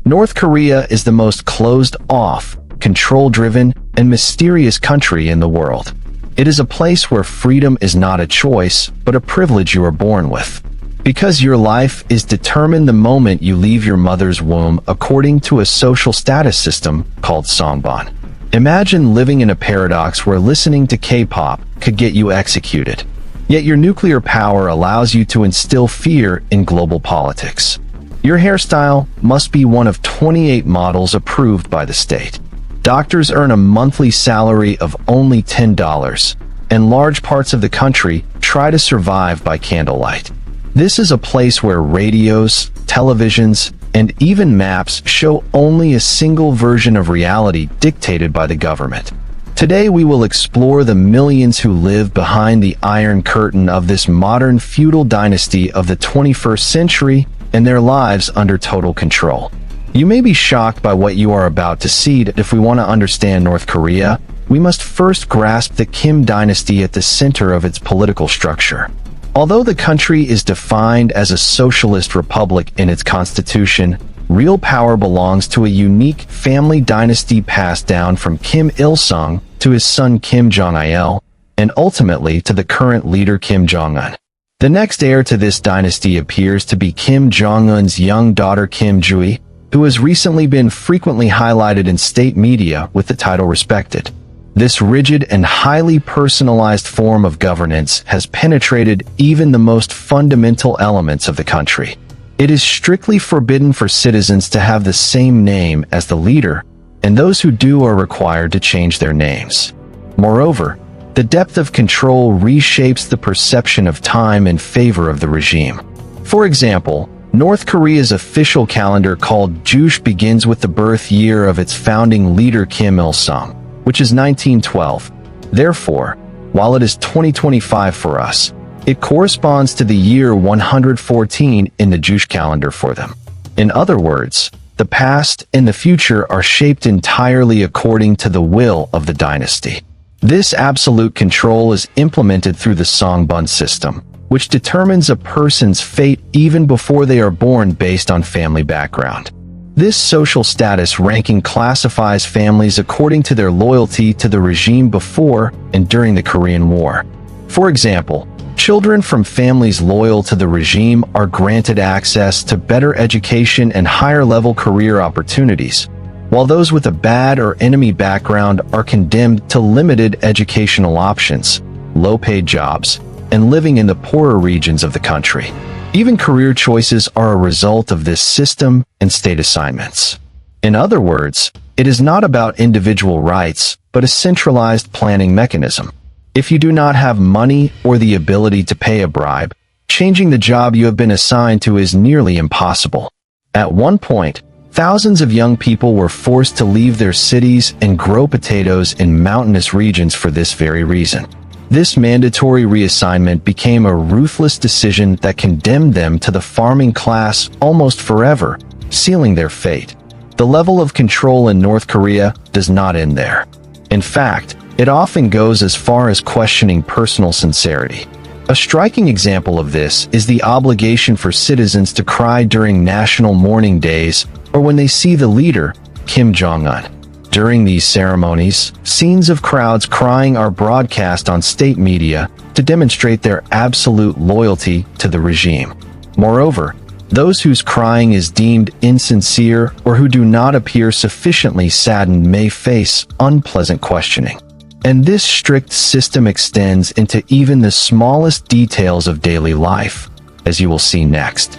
North Korea is the most closed-off, control-driven, and mysterious country in the world. It is a place where freedom is not a choice, but a privilege you are born with. Because your life is determined the moment you leave your mother's womb according to a social status system called Songbon. Imagine living in a paradox where listening to K-pop could get you executed. Yet your nuclear power allows you to instill fear in global politics. Your hairstyle must be one of 28 models approved by the state. Doctors earn a monthly salary of only $10, and large parts of the country try to survive by candlelight. This is a place where radios, televisions, and even maps show only a single version of reality dictated by the government. Today we will explore the millions who live behind the Iron Curtain of this modern feudal dynasty of the 21st century and their lives under total control. You may be shocked by what you are about to see. If we want to understand North Korea, we must first grasp the Kim dynasty at the center of its political structure. Although the country is defined as a socialist republic in its constitution, real power belongs to a unique family dynasty passed down from Kim Il-sung to his son Kim Jong-il, and ultimately to the current leader Kim Jong-un. The next heir to this dynasty appears to be Kim Jong-un's young daughter Kim Joo, who has recently been frequently highlighted in state media with the title respected. This rigid and highly personalized form of governance has penetrated even the most fundamental elements of the country. It is strictly forbidden for citizens to have the same name as the leader, and those who do are required to change their names. Moreover, the depth of control reshapes the perception of time in favor of the regime. For example, North Korea's official calendar called Juche begins with the birth year of its founding leader Kim Il-sung, which is 1912. Therefore, while it is 2025 for us, it corresponds to the year 114 in the Juche calendar for them. In other words, the past and the future are shaped entirely according to the will of the dynasty. This absolute control is implemented through the Songbun system, which determines a person's fate even before they are born based on family background. This social status ranking classifies families according to their loyalty to the regime before and during the Korean War. For example, children from families loyal to the regime are granted access to better education and higher-level career opportunities, while those with a bad or enemy background are condemned to limited educational options, low-paid jobs, and living in the poorer regions of the country. Even career choices are a result of this system and state assignments. In other words, it is not about individual rights, but a centralized planning mechanism. If you do not have money or the ability to pay a bribe, changing the job you have been assigned to is nearly impossible. At one point, thousands of young people were forced to leave their cities and grow potatoes in mountainous regions for this very reason. This mandatory reassignment became a ruthless decision that condemned them to the farming class almost forever, sealing their fate. The level of control in North Korea does not end there. In fact, it often goes as far as questioning personal sincerity. A striking example of this is the obligation for citizens to cry during national mourning days or when they see the leader, Kim Jong-un. During these ceremonies, scenes of crowds crying are broadcast on state media to demonstrate their absolute loyalty to the regime. Moreover, those whose crying is deemed insincere or who do not appear sufficiently saddened may face unpleasant questioning. And this strict system extends into even the smallest details of daily life, as you will see next.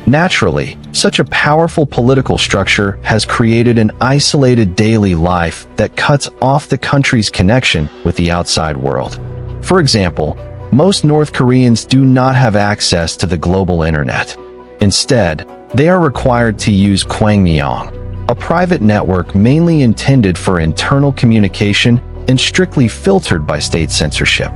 Naturally, such a powerful political structure has created an isolated daily life that cuts off the country's connection with the outside world. For example, most North Koreans do not have access to the global internet. Instead, they are required to use Kwangmyeong, a private network mainly intended for internal communication and strictly filtered by state censorship.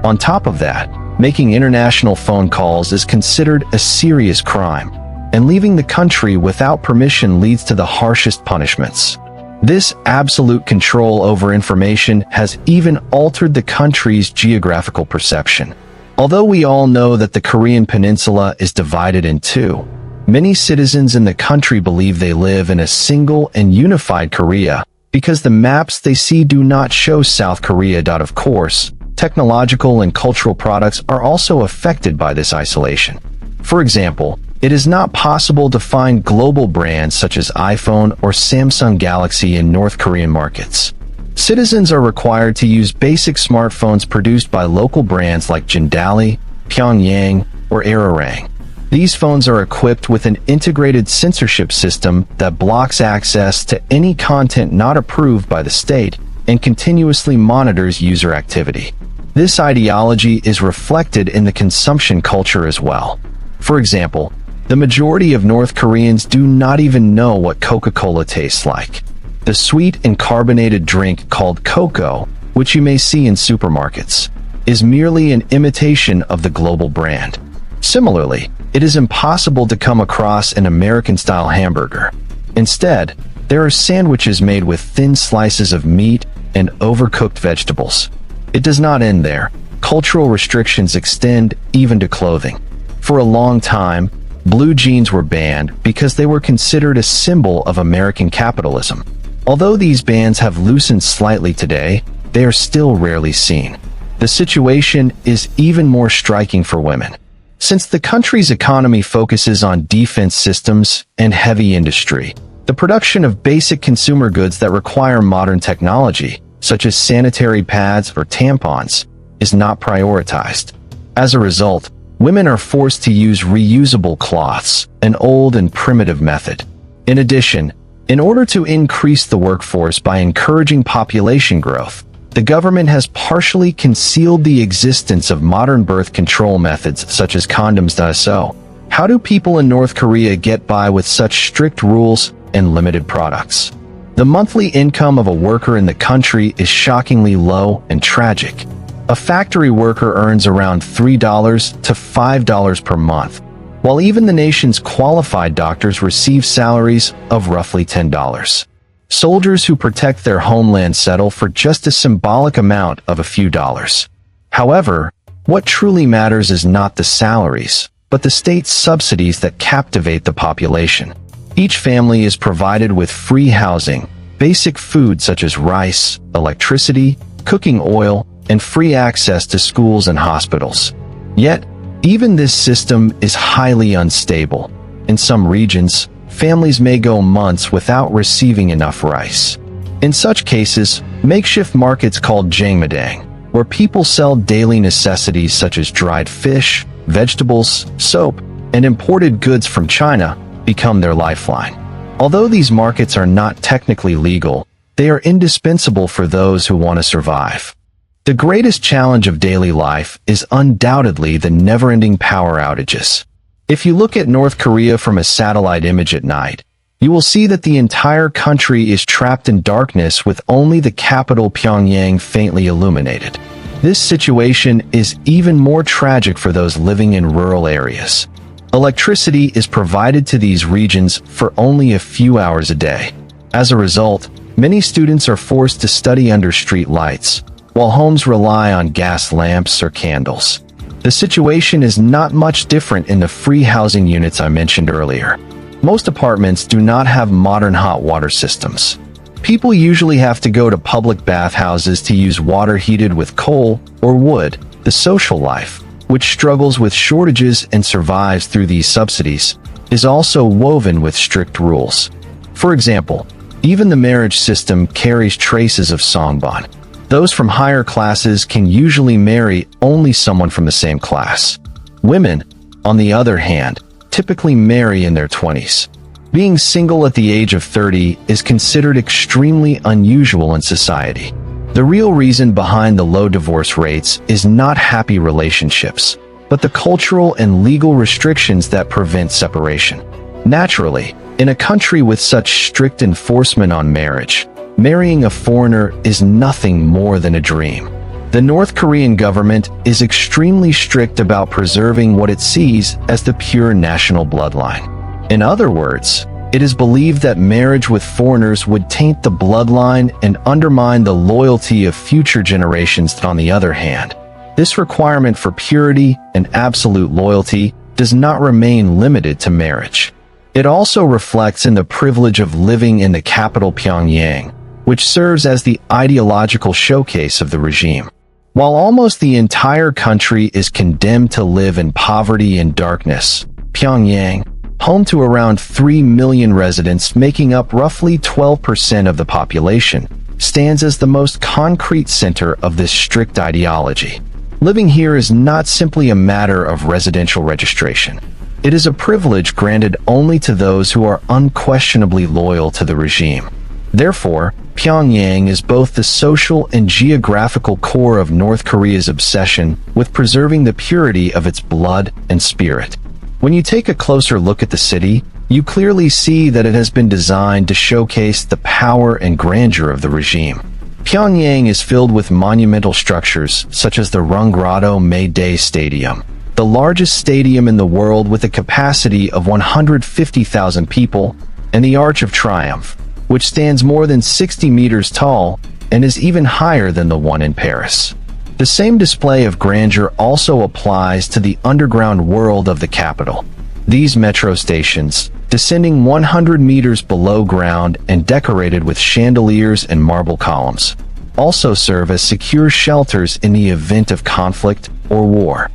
On top of that, making international phone calls is considered a serious crime, and leaving the country without permission leads to the harshest punishments. This absolute control over information has even altered the country's geographical perception. Although we all know that the Korean peninsula is divided in two, Many citizens in the country believe they live in a single and unified Korea because the maps they see do not show South Korea. Of course, technological and cultural products are also affected by this isolation. For example, it is not possible to find global brands such as iPhone or Samsung Galaxy in North Korean markets. Citizens are required to use basic smartphones produced by local brands like Jindali, Pyongyang, or Arirang. These phones are equipped with an integrated censorship system that blocks access to any content not approved by the state and continuously monitors user activity. This ideology is reflected in the consumption culture as well. For example, the majority of North Koreans do not even know what Coca-Cola tastes like. The sweet and carbonated drink called cocoa, which you may see in supermarkets, is merely an imitation of the global brand. Similarly, it is impossible to come across an American-style hamburger. Instead, there are sandwiches made with thin slices of meat and overcooked vegetables. It does not end there. Cultural restrictions extend even to clothing. For a long time, blue jeans were banned because they were considered a symbol of American capitalism. Although these bans have loosened slightly today, they are still rarely seen. The situation is even more striking for women. Since the country's economy focuses on defense systems and heavy industry, the production of basic consumer goods that require modern technology, such as sanitary pads or tampons, is not prioritized. As a result, women are forced to use reusable cloths, an old and primitive method. In addition, in order to increase the workforce by encouraging population growth, the government has partially concealed the existence of modern birth control methods such as condoms. So, how do people in North Korea get by with such strict rules and limited products? The monthly income of a worker in the country is shockingly low and tragic. A factory worker earns around $3 to $5 per month, while even the nation's qualified doctors receive salaries of roughly $10. Soldiers who protect their homeland settle for just a symbolic amount of a few dollars. However, what truly matters is not the salaries, but the state's subsidies that captivate the population. Each family is provided with free housing, basic food such as rice, electricity, cooking oil, and free access to schools and hospitals. Yet, even this system is highly unstable. In some regions, families may go months without receiving enough rice. In such cases, makeshift markets called Jangmadang, where people sell daily necessities such as dried fish, vegetables, soap, and imported goods from China, become their lifeline. Although these markets are not technically legal, they are indispensable for those who want to survive. The greatest challenge of daily life is undoubtedly the never-ending power outages. If you look at North Korea from a satellite image at night, you will see that the entire country is trapped in darkness with only the capital Pyongyang faintly illuminated. This situation is even more tragic for those living in rural areas. Electricity is provided to these regions for only a few hours a day. As a result, many students are forced to study under street lights, while homes rely on gas lamps or candles. The situation is not much different in the free housing units I mentioned earlier. Most apartments do not have modern hot water systems. People usually have to go to public bathhouses to use water heated with coal or wood. The social life, which struggles with shortages and survives through these subsidies, is also woven with strict rules. For example, even the marriage system carries traces of songbon. Those from higher classes can usually marry only someone from the same class. Women, on the other hand, typically marry in their 20s. Being single at the age of 30 is considered extremely unusual in society. The real reason behind the low divorce rates is not happy relationships, but the cultural and legal restrictions that prevent separation. Naturally, in a country with such strict enforcement on marriage, marrying a foreigner is nothing more than a dream. The North Korean government is extremely strict about preserving what it sees as the pure national bloodline. In other words, it is believed that marriage with foreigners would taint the bloodline and undermine the loyalty of future generations. On the other hand, this requirement for purity and absolute loyalty does not remain limited to marriage. It also reflects in the privilege of living in the capital Pyongyang, which serves as the ideological showcase of the regime. While almost the entire country is condemned to live in poverty and darkness, Pyongyang, home to around 3 million residents making up roughly 12% of the population, stands as the most concrete center of this strict ideology. Living here is not simply a matter of residential registration. It is a privilege granted only to those who are unquestionably loyal to the regime. Therefore, Pyongyang is both the social and geographical core of North Korea's obsession with preserving the purity of its blood and spirit. When you take a closer look at the city, you clearly see that it has been designed to showcase the power and grandeur of the regime. Pyongyang is filled with monumental structures such as the Rungrado May Day Stadium, the largest stadium in the world with a capacity of 150,000 people, and the Arch of Triumph, which stands more than 60 meters tall and is even higher than the one in Paris. The same display of grandeur also applies to the underground world of the capital. These metro stations, descending 100 meters below ground and decorated with chandeliers and marble columns, also serve as secure shelters in the event of conflict or war.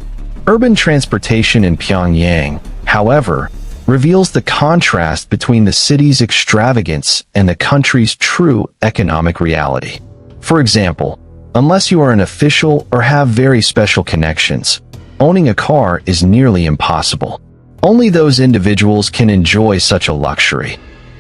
Urban transportation in Pyongyang, however, reveals the contrast between the city's extravagance and the country's true economic reality. For example, unless you are an official or have very special connections, owning a car is nearly impossible. Only those individuals can enjoy such a luxury.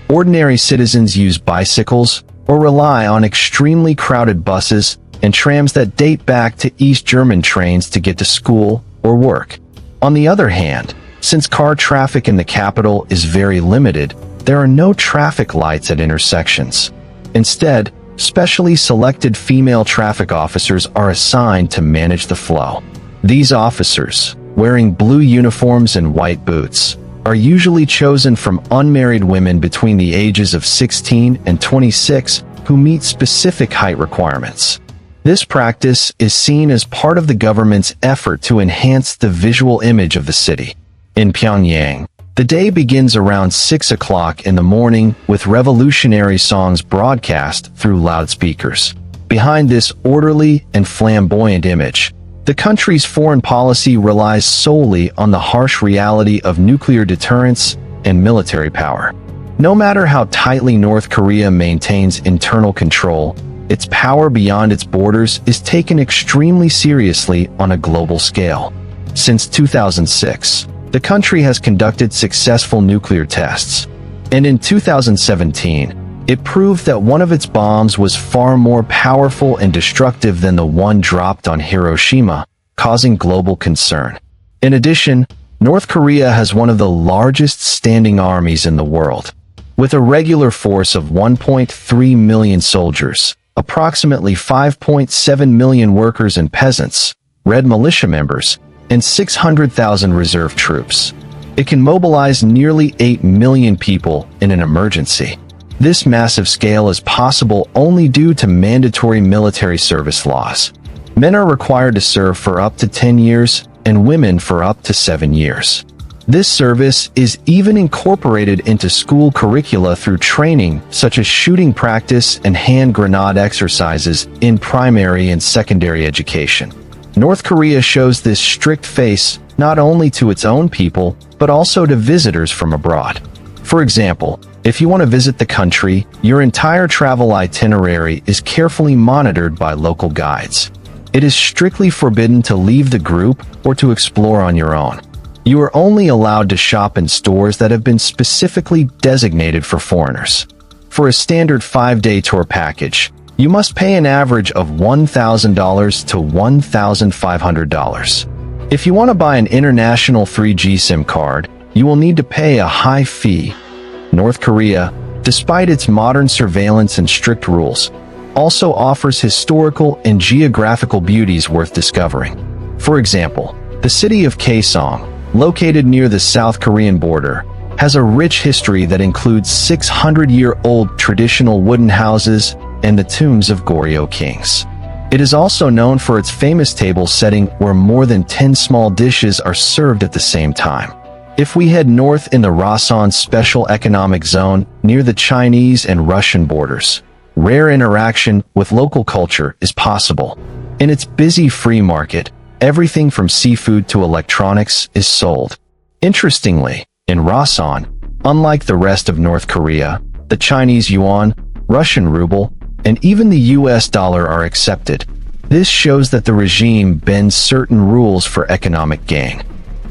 Ordinary citizens use bicycles or rely on extremely crowded buses and trams that date back to East German trains to get to school or work. On the other hand, since car traffic in the capital is very limited, there are no traffic lights at intersections. Instead, specially selected female traffic officers are assigned to manage the flow. These officers, wearing blue uniforms and white boots, are usually chosen from unmarried women between the ages of 16 and 26 who meet specific height requirements. This practice is seen as part of the government's effort to enhance the visual image of the city. In Pyongyang, the day begins around 6 o'clock in the morning with revolutionary songs broadcast through loudspeakers. Behind this orderly and flamboyant image, the country's foreign policy relies solely on the harsh reality of nuclear deterrence and military power. No matter how tightly North Korea maintains internal control, its power beyond its borders is taken extremely seriously on a global scale. Since 2006, the country has conducted successful nuclear tests, and in 2017, it proved that one of its bombs was far more powerful and destructive than the one dropped on Hiroshima, causing global concern. In addition, North Korea has one of the largest standing armies in the world. With a regular force of 1.3 million soldiers, approximately 5.7 million workers and peasants, Red Militia members, and 600,000 reserve troops. It can mobilize nearly 8 million people in an emergency. This massive scale is possible only due to mandatory military service laws. Men are required to serve for up to 10 years and women for up to 7 years. This service is even incorporated into school curricula through training such as shooting practice and hand grenade exercises in primary and secondary education. North Korea shows this strict face not only to its own people, but also to visitors from abroad. For example, if you want to visit the country, your entire travel itinerary is carefully monitored by local guides. It is strictly forbidden to leave the group or to explore on your own. You are only allowed to shop in stores that have been specifically designated for foreigners. For a standard 5-day tour package, you must pay an average of $1,000 to $1,500. If you want to buy an international 3G SIM card, you will need to pay a high fee. North Korea, despite its modern surveillance and strict rules, also offers historical and geographical beauties worth discovering. For example, the city of Kaesong, located near the South Korean border, has a rich history that includes 600-year-old traditional wooden houses and the tombs of Goryeo kings. It is also known for its famous table setting where more than 10 small dishes are served at the same time. If we head north in the Rasan Special Economic Zone near the Chinese and Russian borders, rare interaction with local culture is possible. In its busy free market, everything from seafood to electronics is sold. Interestingly, in Rasan, unlike the rest of North Korea, the Chinese yuan, Russian ruble, and even the US dollar are accepted. This shows that the regime bends certain rules for economic gain.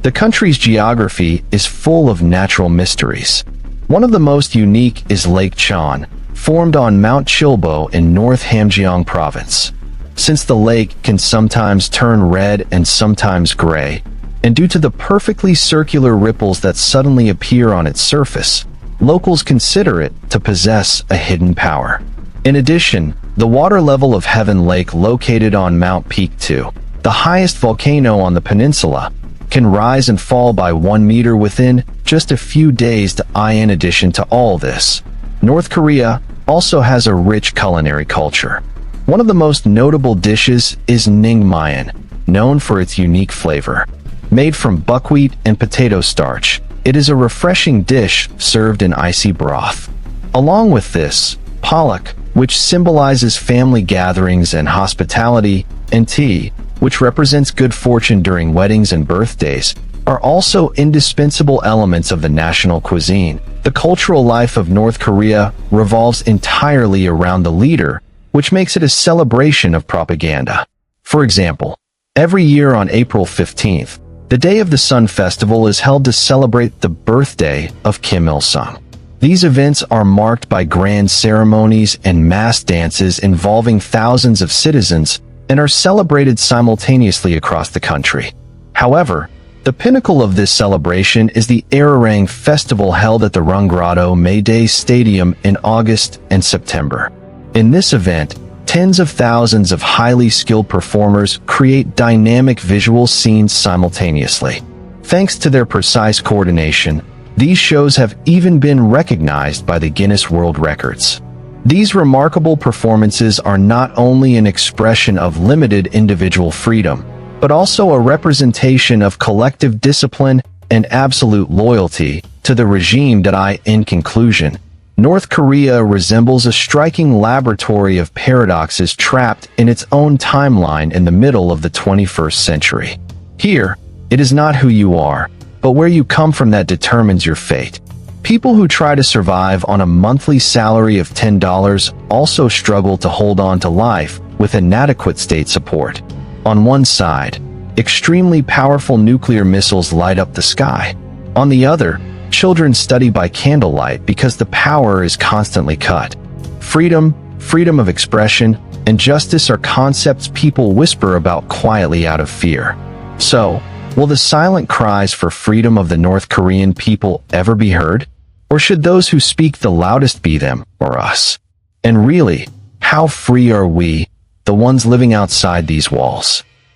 The country's geography is full of natural mysteries. One of the most unique is Lake Chan, formed on Mount Chilbo in North Hamgyong Province. Since the lake can sometimes turn red and sometimes gray, and due to the perfectly circular ripples that suddenly appear on its surface, locals consider it to possess a hidden power. In addition, the water level of Heaven Lake located on Mount Peak 2, the highest volcano on the peninsula, can rise and fall by 1 meter within just a few days. In addition to all this, North Korea also has a rich culinary culture. One of the most notable dishes is naengmyeon, known for its unique flavor. Made from buckwheat and potato starch, it is a refreshing dish served in icy broth. Along with this, palak, which symbolizes family gatherings and hospitality, and tea, which represents good fortune during weddings and birthdays, are also indispensable elements of the national cuisine. The cultural life of North Korea revolves entirely around the leader, which makes it a celebration of propaganda. For example, every year on April 15th, the Day of the Sun Festival is held to celebrate the birthday of Kim Il-sung. These events are marked by grand ceremonies and mass dances involving thousands of citizens and are celebrated simultaneously across the country. However, the pinnacle of this celebration is the Arirang Festival held at the Runggrado May Day Stadium in August and September. In this event, tens of thousands of highly skilled performers create dynamic visual scenes simultaneously. Thanks to their precise coordination, these shows have even been recognized by the Guinness World Records. These remarkable performances are not only an expression of limited individual freedom, but also a representation of collective discipline and absolute loyalty to the regime. In conclusion, North Korea resembles a striking laboratory of paradoxes trapped in its own timeline in the middle of the 21st century. Here, it is not who you are, but where you come from that determines your fate. People who try to survive on a monthly salary of $10 also struggle to hold on to life with inadequate state support. On one side, extremely powerful nuclear missiles light up the sky. On the other, children study by candlelight because the power is constantly cut. Freedom of expression, and justice are concepts people whisper about quietly out of fear. So, will the silent cries for freedom of the North Korean people ever be heard? Or should those who speak the loudest be them or us? And really, how free are we, the ones living outside these walls?